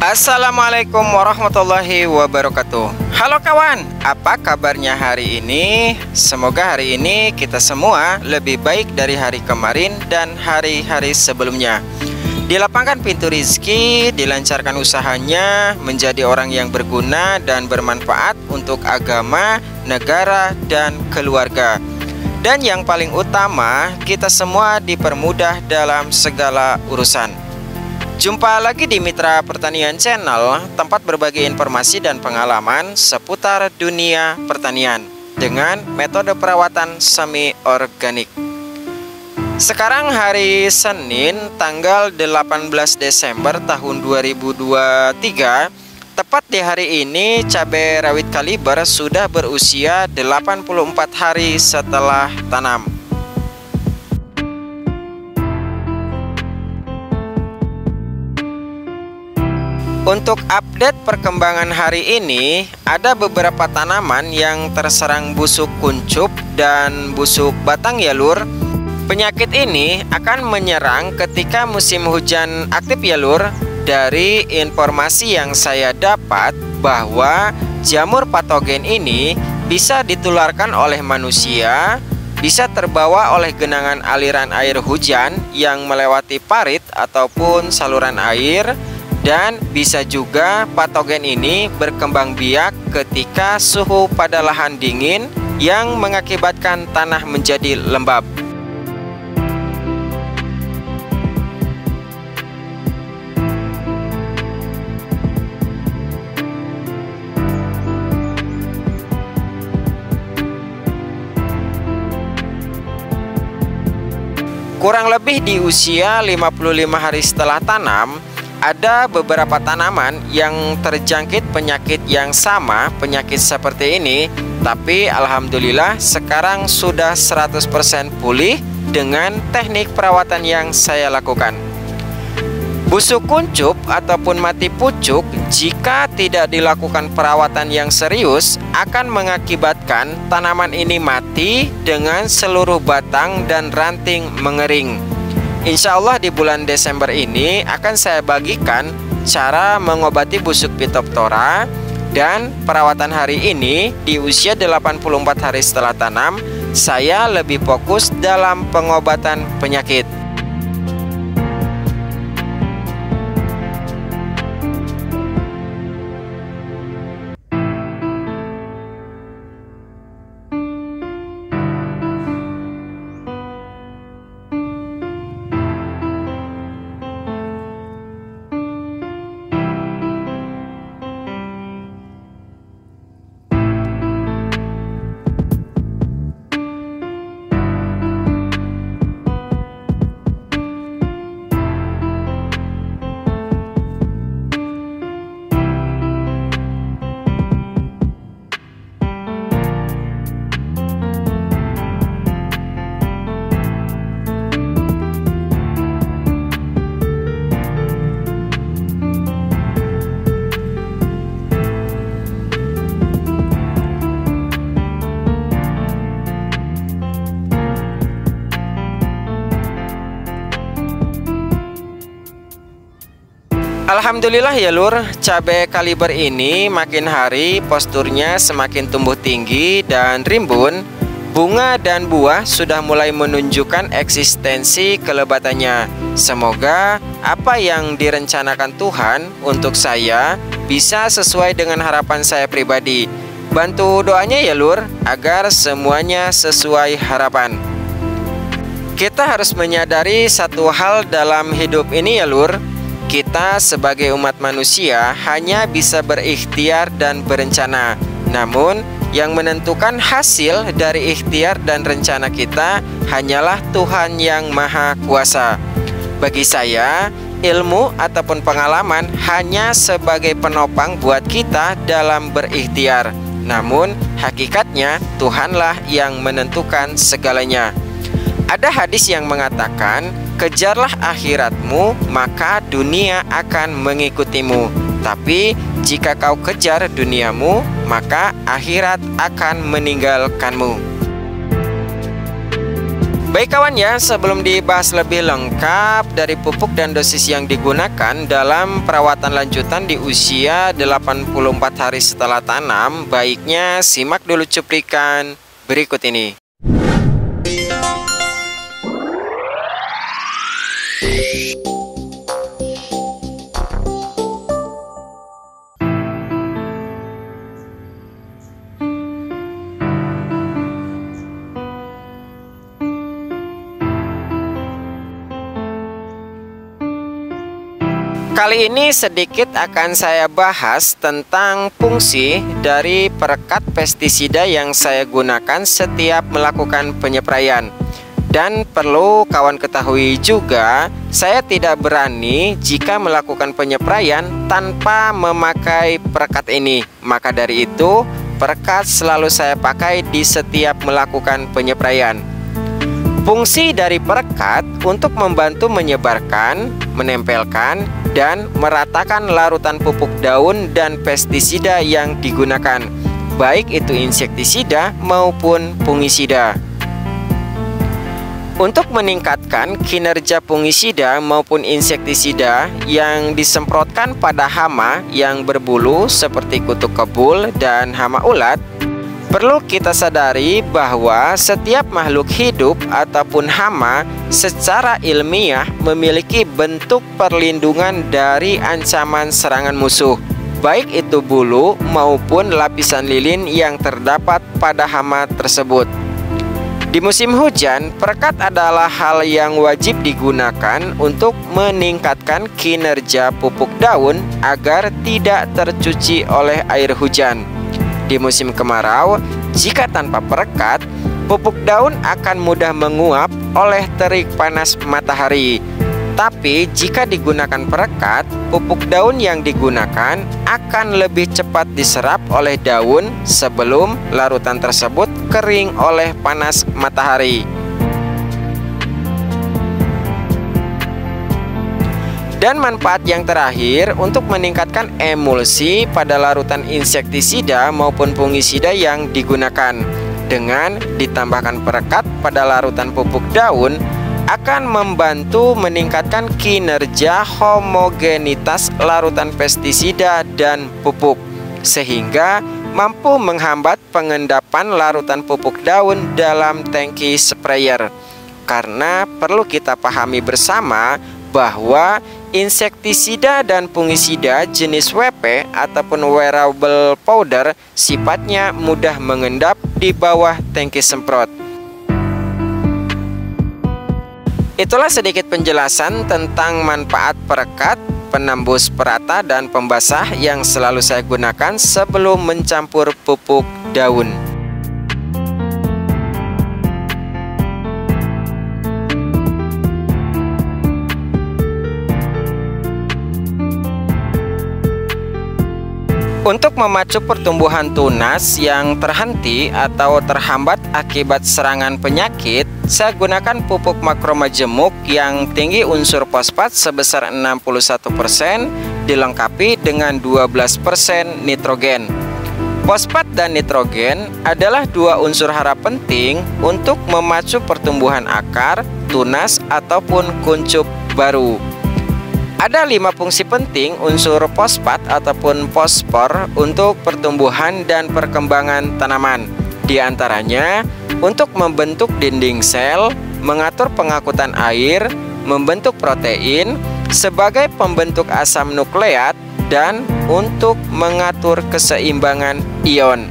Assalamualaikum warahmatullahi wabarakatuh. Halo kawan, apa kabarnya hari ini? Semoga hari ini kita semua lebih baik dari hari kemarin dan hari-hari sebelumnya. Dilapangkan pintu rizki, dilancarkan usahanya, menjadi orang yang berguna dan bermanfaat untuk agama, negara, dan keluarga. Dan yang paling utama, kita semua dipermudah dalam segala urusan. Jumpa lagi di Mitra Pertanian Channel, tempat berbagi informasi dan pengalaman seputar dunia pertanian dengan metode perawatan semi organik. Sekarang hari Senin tanggal 18 Desember tahun 2023. Tepat di hari ini cabai rawit kaliber sudah berusia 84 hari setelah tanam. Untuk update perkembangan hari ini, ada beberapa tanaman yang terserang busuk kuncup dan busuk batang ya lur. Penyakit ini akan menyerang ketika musim hujan aktif ya lur. Dari informasi yang saya dapat bahwa jamur patogen ini bisa ditularkan oleh manusia, bisa terbawa oleh genangan aliran air hujan yang melewati parit ataupun saluran air, dan bisa juga patogen ini berkembang biak ketika suhu pada lahan dingin yang mengakibatkan tanah menjadi lembab. Kurang lebih di usia 55 hari setelah tanam, ada beberapa tanaman yang terjangkit penyakit yang sama, penyakit seperti ini, tapi alhamdulillah sekarang sudah 100% pulih dengan teknik perawatan yang saya lakukan. Busuk kuncup ataupun mati pucuk jika tidak dilakukan perawatan yang serius akan mengakibatkan tanaman ini mati dengan seluruh batang dan ranting mengering. Insya Allah di bulan Desember ini akan saya bagikan cara mengobati busuk Phytophthora, dan perawatan hari ini di usia 84 hari setelah tanam saya lebih fokus dalam pengobatan penyakit. Alhamdulillah ya lur, cabai kaliber ini makin hari posturnya semakin tumbuh tinggi dan rimbun. Bunga dan buah sudah mulai menunjukkan eksistensi kelebatannya. Semoga apa yang direncanakan Tuhan untuk saya bisa sesuai dengan harapan saya pribadi. Bantu doanya ya lur, agar semuanya sesuai harapan. Kita harus menyadari satu hal dalam hidup ini ya lur. Kita sebagai umat manusia hanya bisa berikhtiar dan berencana. Namun yang menentukan hasil dari ikhtiar dan rencana kita hanyalah Tuhan yang Maha Kuasa. Bagi saya, ilmu ataupun pengalaman hanya sebagai penopang buat kita dalam berikhtiar. Namun hakikatnya Tuhanlah yang menentukan segalanya. Ada hadis yang mengatakan, kejarlah akhiratmu, maka dunia akan mengikutimu. Tapi jika kau kejar duniamu, maka akhirat akan meninggalkanmu. Baik kawan ya, sebelum dibahas lebih lengkap dari pupuk dan dosis yang digunakan dalam perawatan lanjutan di usia 84 hari setelah tanam, baiknya simak dulu cuplikan berikut ini. Kali ini sedikit akan saya bahas tentang fungsi dari perekat pestisida yang saya gunakan setiap melakukan penyepraian. Dan perlu kawan ketahui juga, saya tidak berani jika melakukan penyepraian tanpa memakai perekat ini. Maka dari itu, perekat selalu saya pakai di setiap melakukan penyepraian. Fungsi dari perekat untuk membantu menyebarkan, menempelkan, dan meratakan larutan pupuk daun dan pestisida yang digunakan, baik itu insektisida maupun fungisida. Untuk meningkatkan kinerja fungisida maupun insektisida yang disemprotkan pada hama yang berbulu seperti kutu kebul dan hama ulat, perlu kita sadari bahwa setiap makhluk hidup ataupun hama secara ilmiah memiliki bentuk perlindungan dari ancaman serangan musuh, baik itu bulu maupun lapisan lilin yang terdapat pada hama tersebut. Di musim hujan, perekat adalah hal yang wajib digunakan untuk meningkatkan kinerja pupuk daun agar tidak tercuci oleh air hujan. Di musim kemarau, jika tanpa perekat, pupuk daun akan mudah menguap oleh terik panas matahari. Tapi jika digunakan perekat, pupuk daun yang digunakan akan lebih cepat diserap oleh daun sebelum larutan tersebut kering oleh panas matahari. Dan manfaat yang terakhir untuk meningkatkan emulsi pada larutan insektisida maupun fungisida yang digunakan. Dengan ditambahkan perekat pada larutan pupuk daun akan membantu meningkatkan kinerja homogenitas larutan pestisida dan pupuk, sehingga mampu menghambat pengendapan larutan pupuk daun dalam tangki sprayer. Karena perlu kita pahami bersama bahwa insektisida dan fungisida jenis WP ataupun wearable powder sifatnya mudah mengendap di bawah tangki semprot. Itulah sedikit penjelasan tentang manfaat perekat, penembus perata, dan pembasah yang selalu saya gunakan sebelum mencampur pupuk daun. Untuk memacu pertumbuhan tunas yang terhenti atau terhambat akibat serangan penyakit, saya gunakan pupuk makromajemuk yang tinggi unsur fosfat sebesar 61%, dilengkapi dengan 12% nitrogen. Fosfat dan nitrogen adalah dua unsur hara penting untuk memacu pertumbuhan akar, tunas, ataupun kuncup baru. Ada 5 fungsi penting unsur fosfat ataupun fosfor untuk pertumbuhan dan perkembangan tanaman. Di antaranya, untuk membentuk dinding sel, mengatur pengangkutan air, membentuk protein, sebagai pembentuk asam nukleat, dan untuk mengatur keseimbangan ion.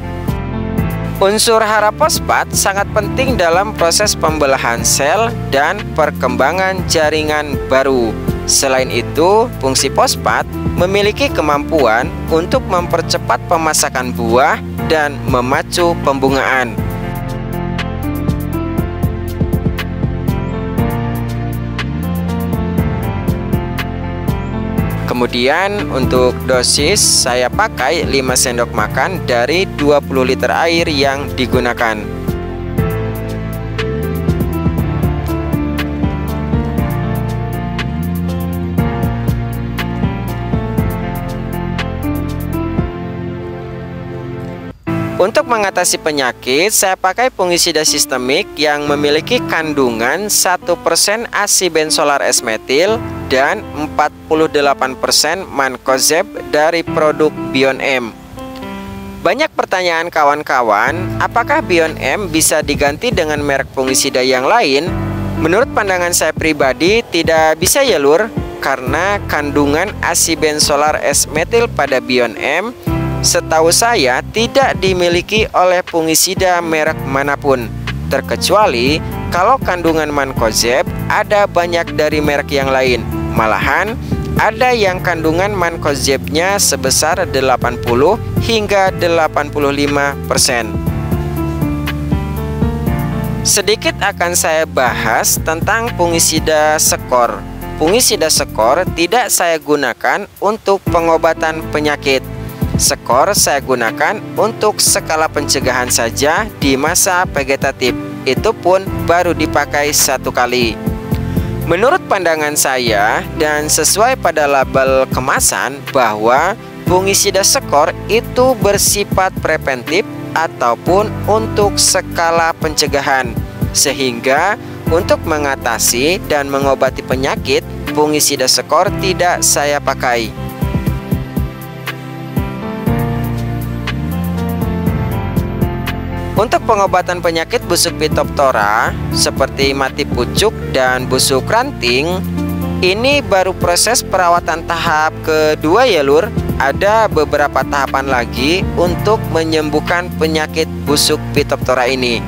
Unsur hara fosfat sangat penting dalam proses pembelahan sel dan perkembangan jaringan baru. Selain itu, fungsi fosfat memiliki kemampuan untuk mempercepat pemasakan buah dan memacu pembungaan. Kemudian untuk dosis saya pakai 5 sendok makan dari 20 liter air yang digunakan. Untuk mengatasi penyakit, saya pakai fungisida sistemik yang memiliki kandungan 1% asibenzolar S-metil dan 48% mancozeb dari produk Bion-M. Banyak pertanyaan kawan-kawan, apakah Bion-M bisa diganti dengan merek fungisida yang lain? Menurut pandangan saya pribadi, tidak bisa ya lur, karena kandungan asibenzolar S-metil pada Bion-M setahu saya tidak dimiliki oleh fungisida merek manapun, terkecuali kalau kandungan mancozeb ada banyak dari merek yang lain. Malahan ada yang kandungan mancozebnya sebesar 80 hingga 85%. Sedikit akan saya bahas tentang fungisida skor. Fungisida skor tidak saya gunakan untuk pengobatan penyakit. Skor saya gunakan untuk skala pencegahan saja di masa vegetatif. Itu pun baru dipakai 1 kali. Menurut pandangan saya dan sesuai pada label kemasan bahwa fungisida skor itu bersifat preventif ataupun untuk skala pencegahan. Sehingga untuk mengatasi dan mengobati penyakit, fungisida skor tidak saya pakai. Untuk pengobatan penyakit busuk Phytophthora seperti mati pucuk dan busuk ranting, ini baru proses perawatan tahap kedua ya lur. Ada beberapa tahapan lagi untuk menyembuhkan penyakit busuk Phytophthora ini.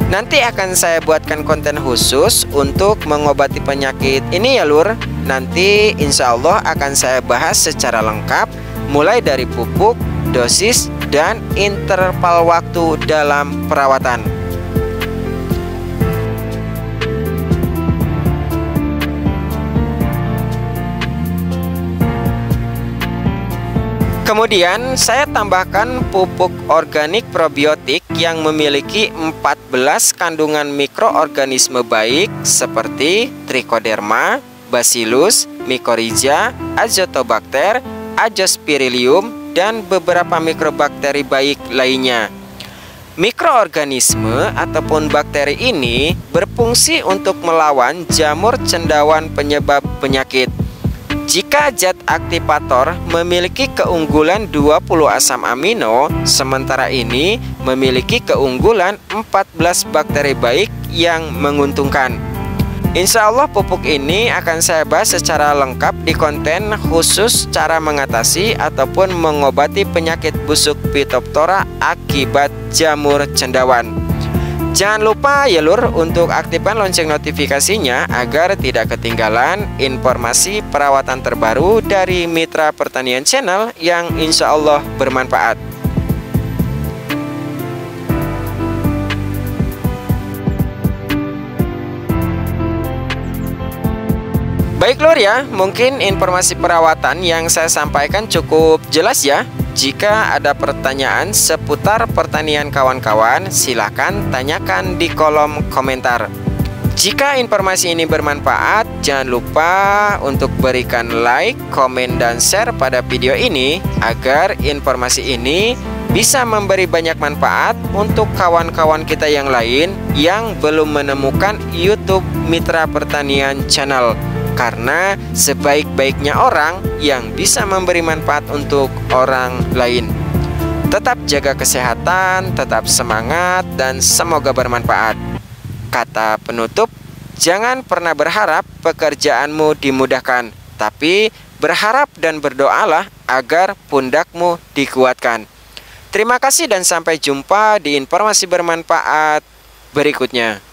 Nanti akan saya buatkan konten khusus untuk mengobati penyakit ini ya lur. Nanti insya Allah akan saya bahas secara lengkap, mulai dari pupuk, dosis, dan interval waktu dalam perawatan. Kemudian saya tambahkan pupuk organik probiotik yang memiliki 14 kandungan mikroorganisme baik seperti Trichoderma, Bacillus, Mycorrhiza, Azotobacter, Azospirillum, dan beberapa mikrobakteri baik lainnya. Mikroorganisme ataupun bakteri ini berfungsi untuk melawan jamur cendawan penyebab penyakit. Jika zat aktivator memiliki keunggulan 20 asam amino, sementara ini memiliki keunggulan 14 bakteri baik yang menguntungkan. Insya Allah pupuk ini akan saya bahas secara lengkap di konten khusus cara mengatasi ataupun mengobati penyakit busuk Phytophthora akibat jamur cendawan. Jangan lupa ya lur untuk aktifkan lonceng notifikasinya agar tidak ketinggalan informasi perawatan terbaru dari Mitra Pertanian Channel yang insya Allah bermanfaat. Baik lur ya, mungkin informasi perawatan yang saya sampaikan cukup jelas ya. Jika ada pertanyaan seputar pertanian kawan-kawan, silakan tanyakan di kolom komentar. Jika informasi ini bermanfaat, jangan lupa untuk berikan like, komen, dan share pada video ini agar informasi ini bisa memberi banyak manfaat untuk kawan-kawan kita yang lain yang belum menemukan YouTube Mitra Pertanian Channel. Karena sebaik-baiknya orang yang bisa memberi manfaat untuk orang lain. Tetap jaga kesehatan, tetap semangat, dan semoga bermanfaat. Kata penutup, jangan pernah berharap pekerjaanmu dimudahkan, tapi berharap dan berdoalah agar pundakmu dikuatkan. Terima kasih dan sampai jumpa di informasi bermanfaat berikutnya.